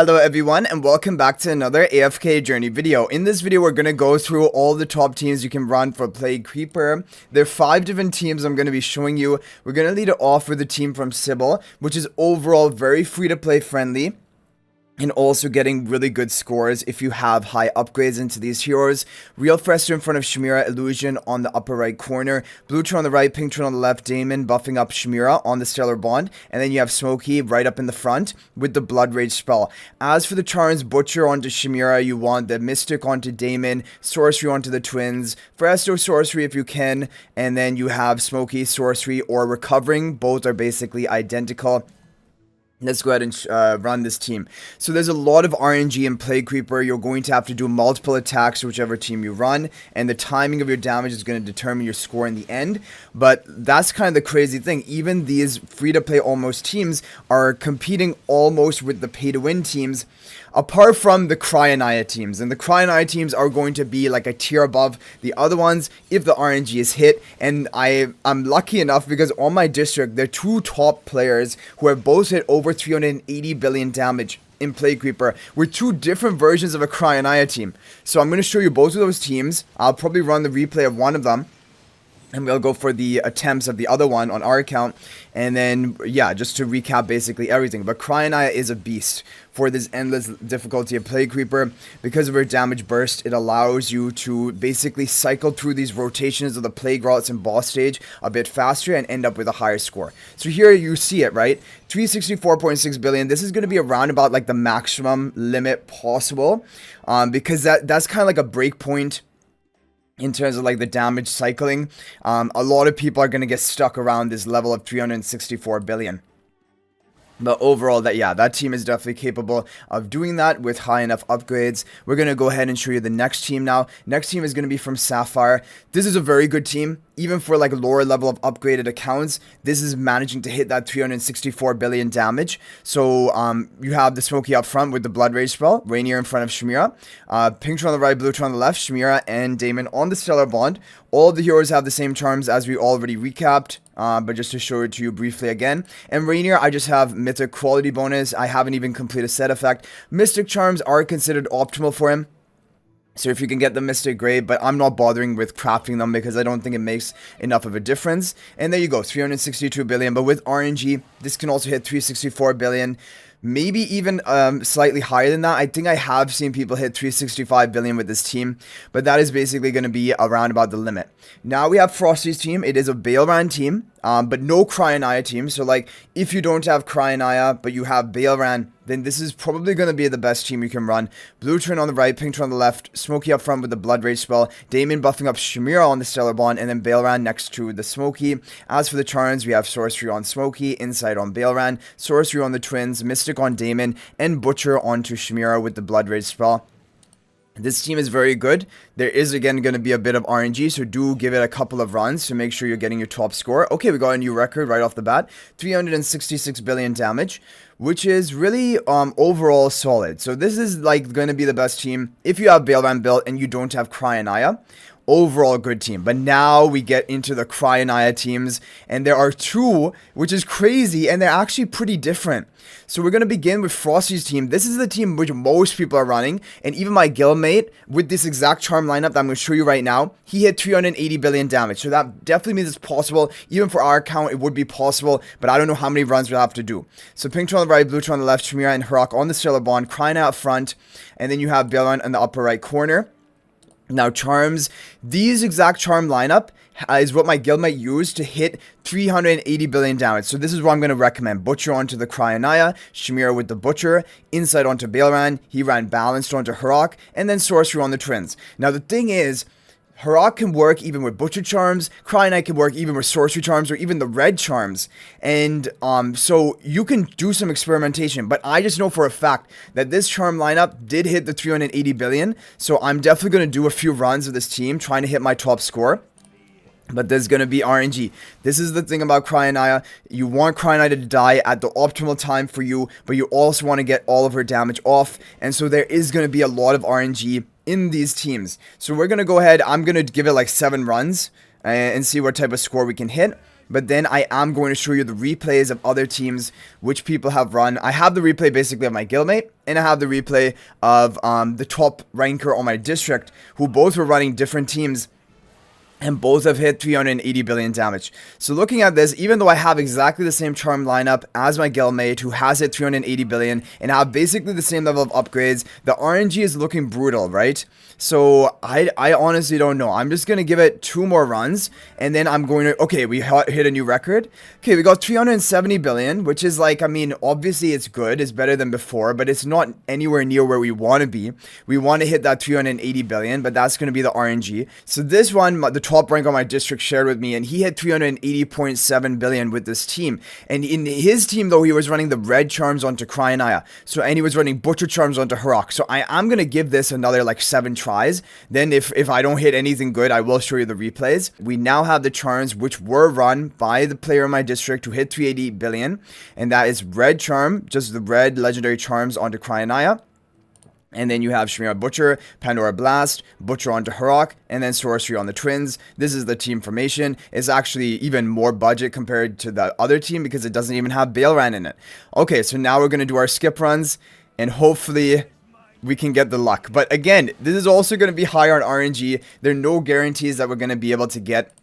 Hello everyone and welcome back to another AFK journey video. In this video we're going to go through all the top teams you can run for Plague Creeper. There are 5 different teams I'm going to be showing you. We're going to lead it off with a team from Sybil, which is overall very free to play friendly. And also getting really good scores if you have high upgrades into these heroes. Real Fresher in front of Chimera, Illusion on the upper right corner. Blue Turn on the right, Pink Turn on the left, Damon buffing up Chimera on the Stellar Bond. And then you have Smokey right up in the front with the Blood Rage spell. As for the charms, Butcher onto Chimera, you want the Mystic onto Damon, Sorcery onto the Twins, Fresto Sorcery if you can, and then you have Smokey Sorcery or Recovering. Both are basically identical. Let's go ahead and run this team. So there's a lot of RNG in Plague Creeper. You're going to have to do multiple attacks to whichever team you run, and the timing of your damage is going to determine your score in the end. But that's kind of the crazy thing. Even these free-to-play almost teams are competing almost with the pay-to-win teams, apart from the Cryonaia teams. And the Cryonaia teams are going to be like a tier above the other ones if the RNG is hit. And I'm lucky enough because on my district, there are 2 top players who have both hit over 380 billion damage in Plague Creeper with 2 different versions of a Cryonaia team. So I'm going to show you both of those teams. I'll probably run the replay of one of them, and we'll go for the attempts of the other one on our account. And then, yeah, just to recap basically everything. But Cryonaia is a beast for this endless difficulty of Plague Creeper. Because of her damage burst, it allows you to basically cycle through these rotations of the Plague routes and boss stage a bit faster and end up with a higher score. So here you see it, right? 364.6 billion. This is going to be around about like the maximum limit possible. Because that's kind of like a break point in terms of like the damage cycling. A lot of people are going to get stuck around this level of 364 billion. But overall, that team is definitely capable of doing that with high enough upgrades. We're going to go ahead and show you the next team now. Next team is going to be from Sapphire. This is a very good team. Even for like lower level of upgraded accounts, this is managing to hit that 364 billion damage. So you have the Smokey up front with the Blood Rage spell, Rainier in front of Chimera, Pink Turn on the right, Blue Turn on the left, Chimera and Damon on the Stellar Bond. All of the heroes have the same charms as we already recapped, but just to show it to you briefly again. And Rainier, I just have Mythic quality bonus. I haven't even completed set effect. Mystic charms are considered optimal for him. So if you can get the Mystic, great, but I'm not bothering with crafting them because I don't think it makes enough of a difference. And there you go, 362 billion. But with RNG, this can also hit 364 billion. Maybe even slightly higher than that. I think I have seen people hit 365 billion with this team, but that is basically going to be around about the limit. Now we have Frosty's team. It is a Bailran team, but no Cryonaia team. So like if you don't have Cryonaia, but you have Bailran, then this is probably going to be the best team you can run. Blue Turn on the right, Pink Turn on the left, Smokey up front with the Blood Rage spell, Damon buffing up Chimera on the Stellar Bond, and then Bailran next to the Smokey. As for the charms, we have Sorcery on Smokey, Insight on Bailran, Sorcery on the Twins, Mystic on Damon, and Butcher onto Chimera with the Blood Rage spell. This team is very good. There is again going to be a bit of RNG, so do give it a couple of runs to make sure you're getting your top score. Okay, we got a new record right off the bat. 366 billion damage, which is really overall solid. So this is like going to be the best team if you have Bailran built and you don't have Cryonaia. Overall good team. But now we get into the Cryonaia teams, and there are 2, which is crazy, and they're actually pretty different. So we're going to begin with Frosty's team. This is the team which most people are running, and even my guildmate with this exact charm lineup that I'm going to show you right now, he hit 380 billion damage. So that definitely means it's possible. Even for our account, it would be possible, but I don't know how many runs we'll have to do. So Pink Turn on the right, Blue Turn on the left, Chimera and Harak on the Stellar Bond, Cryonaia up front, and then you have Bailran in the upper right corner. Now charms, these exact charm lineup is what my guildmate used to hit 380 billion damage. So this is what I'm going to recommend. Butcher onto the Cryonaia, Chimera with the Butcher, Insight onto Bailran, he ran Balanced onto Harak, and then Sorcery on the Twins. Now the thing is, Harak can work even with Butcher charms, Cryonaia can work even with Sorcery charms, or even the red charms. And so you can do some experimentation, but I just know for a fact that this charm lineup did hit the 380 billion, so I'm definitely going to do a few runs of this team, trying to hit my top score. But there's going to be RNG. This is the thing about Cryonaia. You want Cryonaia to die at the optimal time for you, but you also want to get all of her damage off. And so there is going to be a lot of RNG in these teams. So we're going to go ahead. I'm going to give it like 7 runs and see what type of score we can hit. but then I am going to show you the replays of other teams which people have run. I have the replay basically of my guildmate, and I have the replay of the top ranker on my district, who both were running different teams, and both have hit 380 billion damage. So looking at this, even though I have exactly the same charm lineup as my guildmate who has hit 380 billion and have basically the same level of upgrades, the RNG is looking brutal, right? So I honestly don't know. I'm just going to give it 2 more runs, and then I'm going to... Okay, we hit a new record. Okay, we got 370 billion, which is like, I mean, obviously it's good. It's better than before, but it's not anywhere near where we want to be. We want to hit that 380 billion, but that's going to be the RNG. So this one, the top rank on my district shared with me, and he hit 380.7 billion with this team. And in his team, though, he was running the red charms onto Cryonaia. So, and he was running butcher charms onto HIGH-RNG. So I am going to give this another like 7 tries. Then if I don't hit anything good, I will show you the replays. We now have the charms which were run by the player in my district who hit 380 billion, and that is red charm, just the red legendary charms onto Cryonaia. And then you have Chimera Butcher, Pandora Blast, Butcher onto HIGH-RNG, and then Sorcery on the Twins. This is the team formation. It's actually even more budget compared to the other team because it doesn't even have Bailran in it. Okay, so now we're going to do our skip runs, and hopefully we can get the luck. But again, this is also going to be higher on RNG. There are no guarantees that we're going to be able to get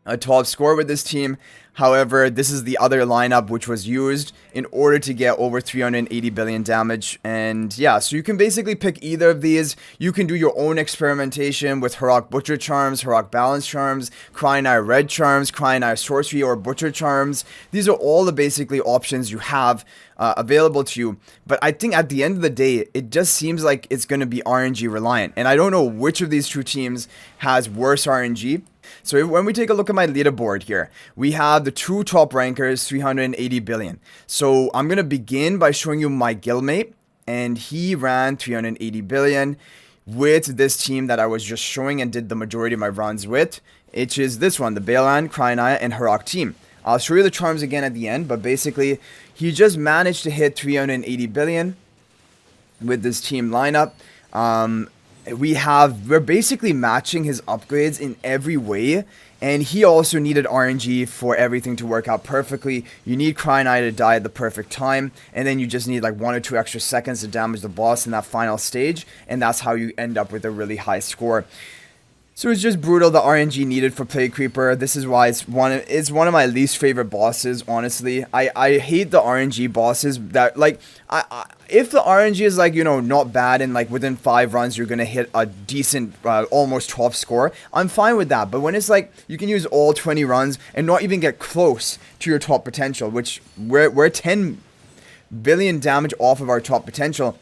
a top score with this team. However, this is the other lineup which was used in order to get over 380 billion damage. And yeah, so you can basically pick either of these. You can do your own experimentation with HIGH-RNG Butcher Charms, HIGH-RNG Balance Charms, Cryonaia Red Charms, Cryonaia Sorcery or Butcher Charms. These are all the basically options you have available to you. But I think at the end of the day, it just seems like it's going to be RNG reliant. And I don't know which of these two teams has worse RNG. So when we take a look at my leaderboard here, we have the 2 top rankers, 380 billion. So I'm going to begin by showing you my guildmate, and he ran 380 billion with this team that I was just showing and did the majority of my runs with, which is this one, the Bailran, Cryonaia, and HIGH-RNG team. I'll show you the charms again at the end, but basically he just managed to hit 380 billion with this team lineup. We're basically matching his upgrades in every way, and he also needed RNG for everything to work out perfectly. You need Cryonaia to die at the perfect time, and then you just need like 1 or 2 extra seconds to damage the boss in that final stage, and that's how you end up with a really high score. So it's just brutal, the RNG needed for Plague Creeper. This is why it's one of my least favorite bosses, honestly. I hate the RNG bosses that, like, if the RNG is, like, you know, not bad and, like, within 5 runs you're gonna hit a decent, almost top score, I'm fine with that. But when it's, like, you can use all 20 runs and not even get close to your top potential, which we're 10 billion damage off of our top potential.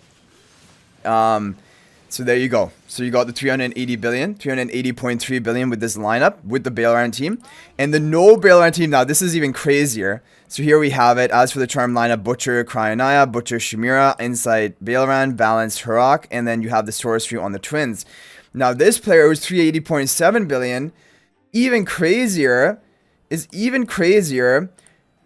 So there you go. So you got the 380 billion, 380.3 billion with this lineup, with the Bailran team. And the no Bailran team, now this is even crazier. So here we have it. As for the charm lineup, Butcher Cryonaia, Butcher Chimera, Insight Bailran, Balanced HIGH-RNG, and then you have the Sorcery on the Twins. Now this player who's 380.7 billion, even crazier,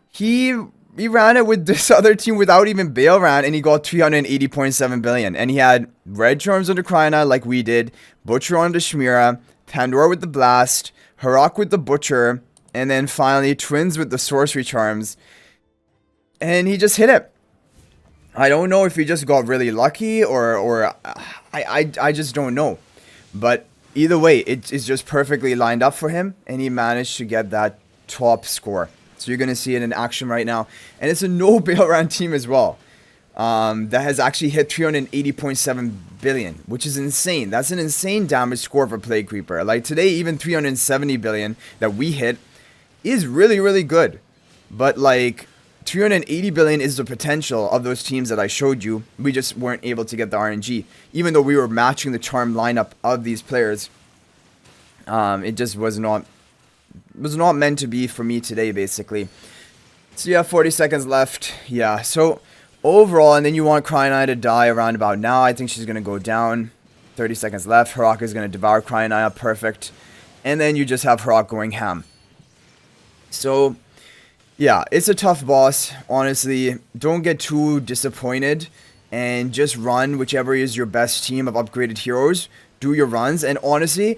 he ran it with this other team without even Bailran, and he got 380.7 billion. And he had red charms under Cryonaia like we did, Butcher onto Chimera, Pandora with the Blast, HIGH-RNG with the Butcher, and then finally Twins with the Sorcery charms. And he just hit it. I don't know if he just got really lucky or I just don't know. But either way, it's just perfectly lined up for him, and he managed to get that top score. So you're going to see it in action right now. And it's a no Bailran team as well. That has actually hit 380.7 billion, which is insane. That's an insane damage score for Plague Creeper. Like today, even 370 billion that we hit is really, really good. But like 380 billion is the potential of those teams that I showed you. We just weren't able to get the RNG. Even though we were matching the charm lineup of these players, it just was not meant to be for me today, basically. So you have 40 seconds left. Yeah, so overall, and then you want Cryonaia to die around about now. I think she's going to go down. 30 seconds left. HIGH-RNG is going to devour Cryonaia. Perfect. And then you just have HIGH-RNG going ham. So, yeah, it's a tough boss. Honestly, don't get too disappointed. And just run whichever is your best team of upgraded heroes. Do your runs. And honestly,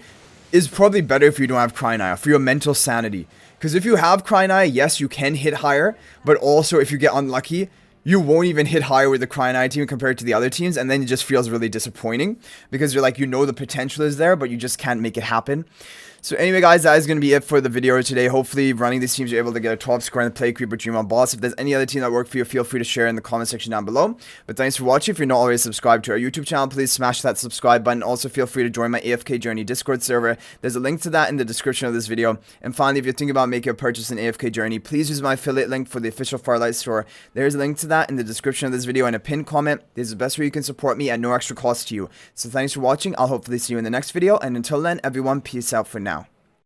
it's probably better if you don't have Cryonaia for your mental sanity. Because if you have Cryonaia, yes, you can hit higher, but also if you get unlucky, you won't even hit higher with the Cryonaia team compared to the other teams, and then it just feels really disappointing because you're like, you know the potential is there, but you just can't make it happen. So anyway, guys, that is going to be it for the video today. Hopefully, running these teams, you're able to get a 12 score in the Play Creeper Dream on Boss. If there's any other team that work for you, feel free to share in the comment section down below. But thanks for watching. If you're not already subscribed to our YouTube channel, please smash that subscribe button. Also, feel free to join my AFK Journey Discord server. There's a link to that in the description of this video. And finally, if you're thinking about making a purchase in AFK Journey, please use my affiliate link for the official Farlight store. There's a link to that in the description of this video and a pinned comment. This is the best way you can support me at no extra cost to you. So thanks for watching. I'll hopefully see you in the next video. And until then, everyone, peace out for now.